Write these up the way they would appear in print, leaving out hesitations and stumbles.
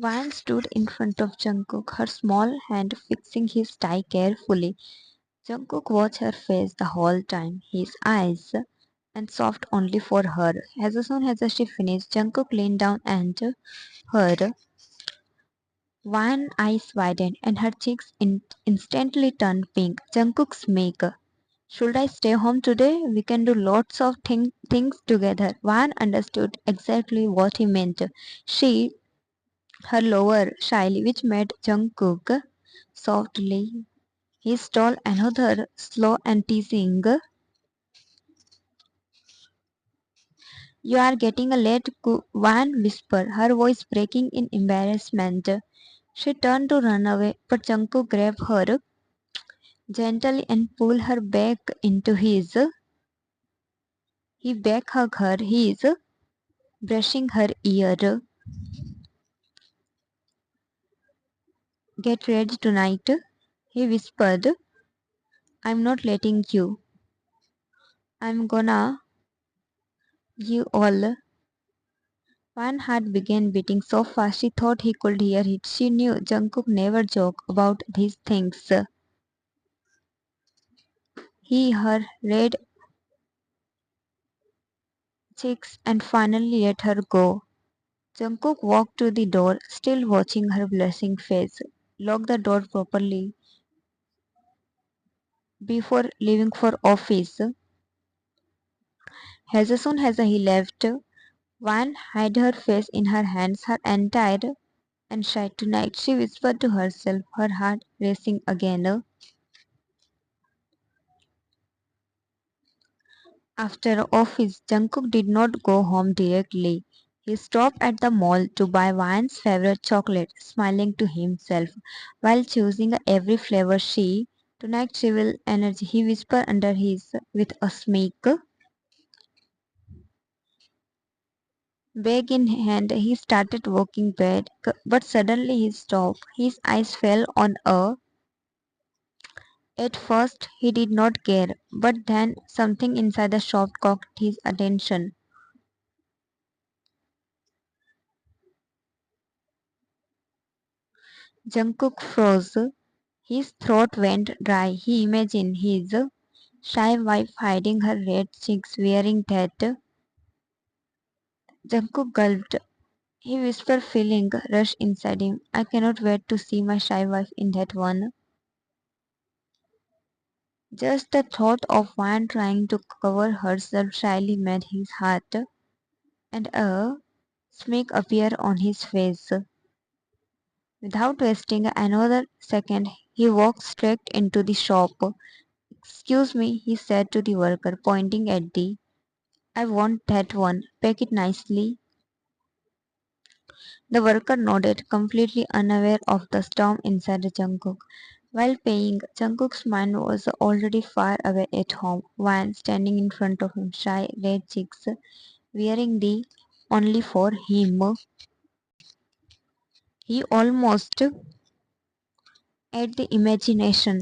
Van stood in front of Jungkook, her small hand fixing his tie carefully. Jungkook watched her face the whole time, his eyes and soft only for her. As soon as she finished, Jungkook leaned down and her one eyes widened and her cheeks instantly turned pink. Jungkook smirked. Should I stay home today? We can do lots of things together. Wan understood exactly what he meant. She, her lower shyly, which made Jungkook softly. He stole another slow and teasing. You are getting a late, Wan whispered, her voice breaking in embarrassment. She turned to run away, but Jungkook grabbed her gently and pulled her back into his. He back hugged her, he is brushing her ear. Get ready tonight, he whispered. I'm not letting you. I'm gonna you all. One heart began beating so fast she thought he could hear it. She knew Jungkook never joked about these things. He, her red cheeks and finally let her go. Jungkook walked to the door, still watching her blushing face. Locked the door properly before leaving for office. As soon as he left, Van hid her face in her hands, her entire and shy tonight, she whispered to herself, her heart racing again. After office, Jungkook did not go home directly. He stopped at the mall to buy Van's favorite chocolate, smiling to himself while choosing every flavor tonight she will energy, he whispered under his with a smirk. Bag in hand, he started walking back, but suddenly he stopped. His eyes fell on a. At first, he did not care, but then something inside the shop caught his attention. Jungkook froze. His throat went dry. He imagined his shy wife hiding her red cheeks wearing that. Jungkook gulped. He whispered, feeling rush inside him. I cannot wait to see my shy wife in that one. Just the thought of one trying to cover herself shyly made his heart and a smirk appear on his face. Without wasting another second, he walked straight into the shop. Excuse me, he said to the worker, pointing at the. I want that one. Pack it nicely. The worker nodded, completely unaware of the storm inside Jungkook. While paying, Jungkook's mind was already far away at home. Van standing in front of him, shy, red cheeks, wearing the only for him. He almost had the imagination.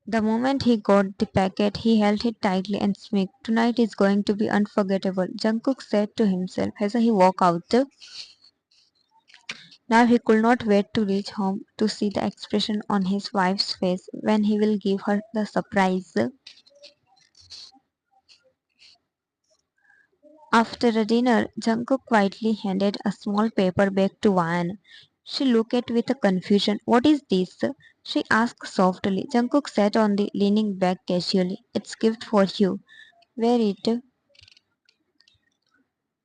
The moment he got the packet, he held it tightly and smirked. Tonight is going to be unforgettable, Jungkook said to himself as he walked out. Now he could not wait to reach home to see the expression on his wife's face when he will give her the surprise. After dinner, Jungkook quietly handed a small paper bag to Van. She looked at with a confusion. What is this? She asked softly. Jungkook sat on the leaning back casually. It's gift for you. Wear it.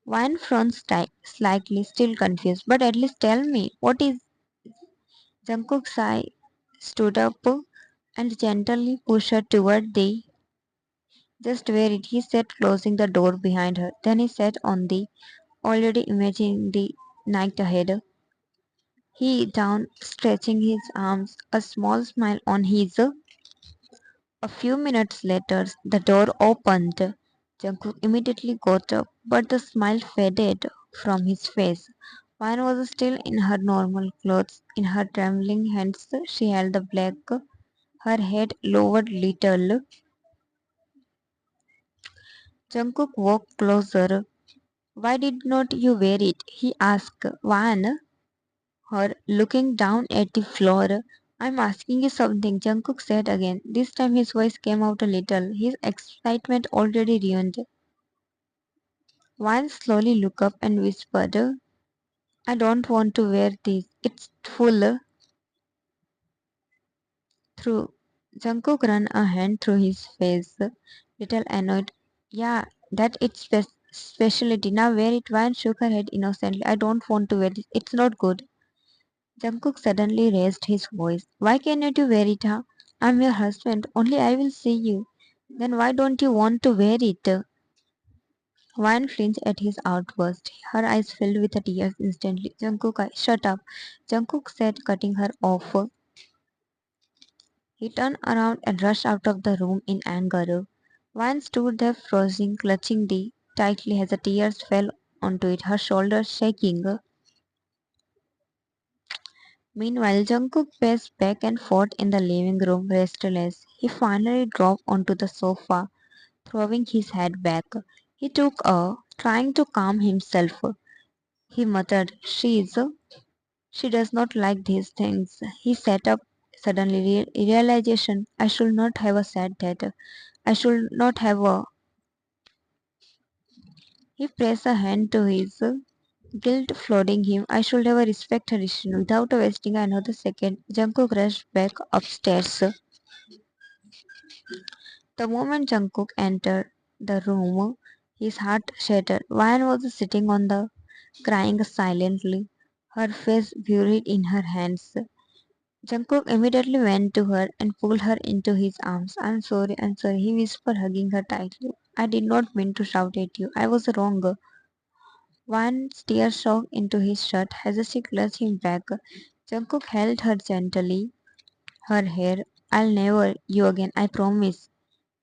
Van frowned slightly, still confused. But at least tell me, what is Jungkook stood up and gently pushed her toward the. Just wear it, he said, closing the door behind her. Then he sat on the, already imagining the night ahead. He down, stretching his arms, a small smile on his. A few minutes later, the door opened. Jungkook immediately got up, but the smile faded from his face. Vine was still in her normal clothes. In her trembling hands, she held the black, her head lowered little. Jungkook walked closer. Why did not you wear it? He asked. Van, her, looking down at the floor. I'm asking you something, Jungkook said again. This time his voice came out a little, his excitement already ruined. Wan slowly looked up and whispered, I don't want to wear this. It's full. Through Jungkook ran a hand through his face, little annoyed. Yeah, that it's specialty. Now wear it. Wan shook her head innocently. I don't want to wear this. It's not good. Jungkook suddenly raised his voice. Why cannot you wear it, huh? I'm your husband. Only I will see you. Then why don't you want to wear it? Wan flinched at his outburst. Her eyes filled with tears instantly. Jungkook, shut up. Jungkook said, cutting her off. He turned around and rushed out of the room in anger. Wan stood there frozen, clutching the tightly as the tears fell onto it, her shoulders shaking. Meanwhile, Jungkook paced back and forth in the living room, restless. He finally dropped onto the sofa, throwing his head back. He took trying to calm himself. He muttered, She does not like these things. He sat up, suddenly realization, I should not have said that. I should not have. He pressed a hand to his guilt flooding him. I should have respected her decision. Without wasting another second, Jungkook rushed back upstairs. The moment Jungkook entered the room, his heart shattered. Ryan was sitting on the crying silently, her face buried in her hands. Jungkook immediately went to her and pulled her into his arms. I'm sorry, he whispered, hugging her tightly. I did not mean to shout at you. I was wrong. One tear shook into his shirt as she clutched him back. Jungkook held her gently, her hair. I'll never you again, I promise.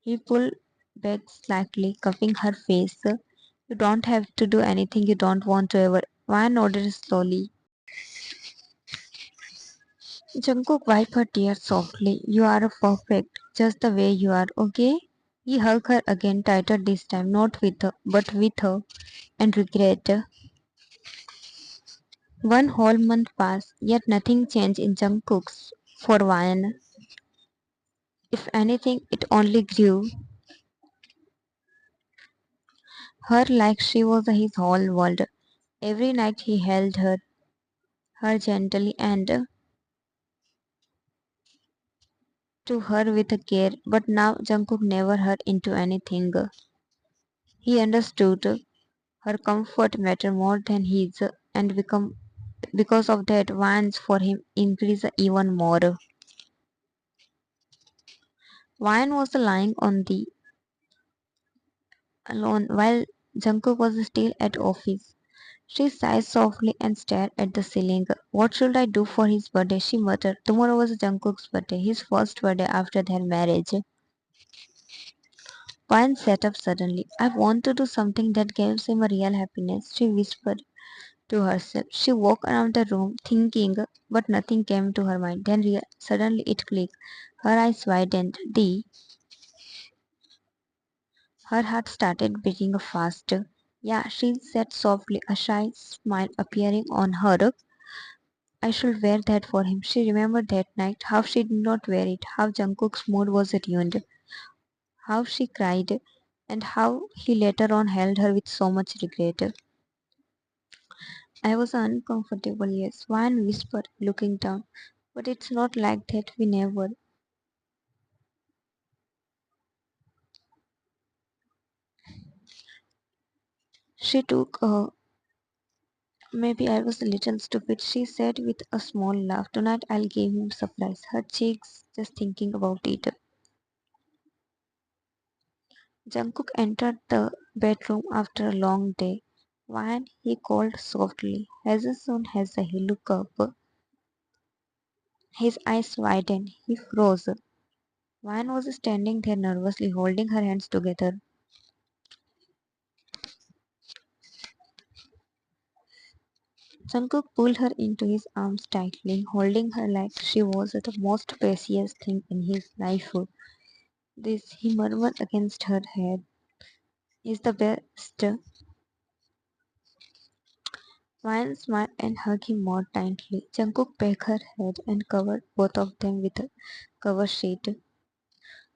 He pulled back slightly, cupping her face. You don't have to do anything you don't want to ever. Wan nodded slowly. Jungkook wiped her tears softly. You are perfect, just the way you are, okay? He hugged her again tighter this time, not with her, but with her, and regret. One whole month passed, yet nothing changed in Jungkook's for Ryan. If anything, it only grew. Her like she was his whole world. Every night he held her gently and to her with a care, but now Jungkook never hurt into anything. He understood her comfort mattered more than his, and because of that, wants for him increased even more. Wine was lying on the alone while Jungkook was still at office. She sighed softly and stared at the ceiling. What should I do for his birthday? She muttered. Tomorrow was Jungkook's birthday, his first birthday after their marriage. Wine sat up suddenly. I want to do something that gives him a real happiness, she whispered to herself. She walked around the room thinking, but nothing came to her mind. Then suddenly it clicked. Her eyes widened. Her heart started beating faster. Yeah, she said softly, a shy smile appearing on her. I should wear that for him. She remembered that night, how she did not wear it, how Jungkook's mood was ruined, how she cried, and how he later on held her with so much regret. I was uncomfortable, yes, Swan whispered, looking down. But it's not like that, we never. She took maybe I was a little stupid, she said with a small laugh. Tonight I'll give him surprise. Her cheeks just thinking about it. Jungkook entered the bedroom after a long day. When he called softly, as soon as he looked up, his eyes widened. He froze. Van was standing there nervously, holding her hands together. Jungkook pulled her into his arms tightly, holding her like she was the most precious thing in his life. This, he murmured against her head, is the best. Ryan smiled and hugged him more tightly. Jungkook pecked her head and covered both of them with a cover sheet.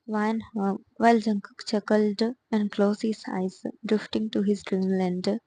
Ryan while Jungkook chuckled and closed his eyes, drifting to his dreamland.